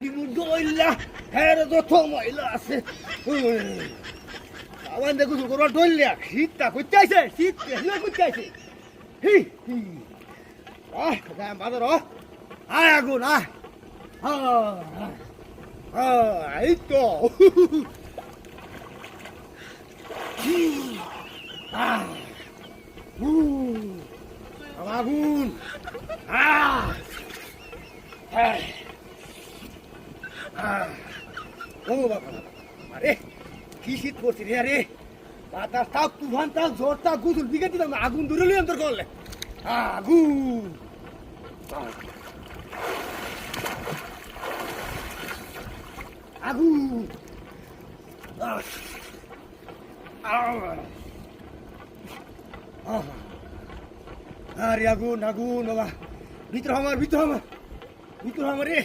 ডইলা হ্যাঁ যত মহিলা আছে আমার দেখো করবা ডইলা শীতটা করতে আইছে শীত করতে আইছে হি হি আহ বাজার আয় আগুন আয় এই তো আগুন ও বাবা আরে কি শীত করছি রে আরে বাতাস তাপ তুফান তাপ ঝড় তাপ গুজুল বিকে দিলাম আগুন দূরে লিয়ে অন্তর করলে আগুন আগুন আরে আগুন আগুন বাবা ভিতর আমার রে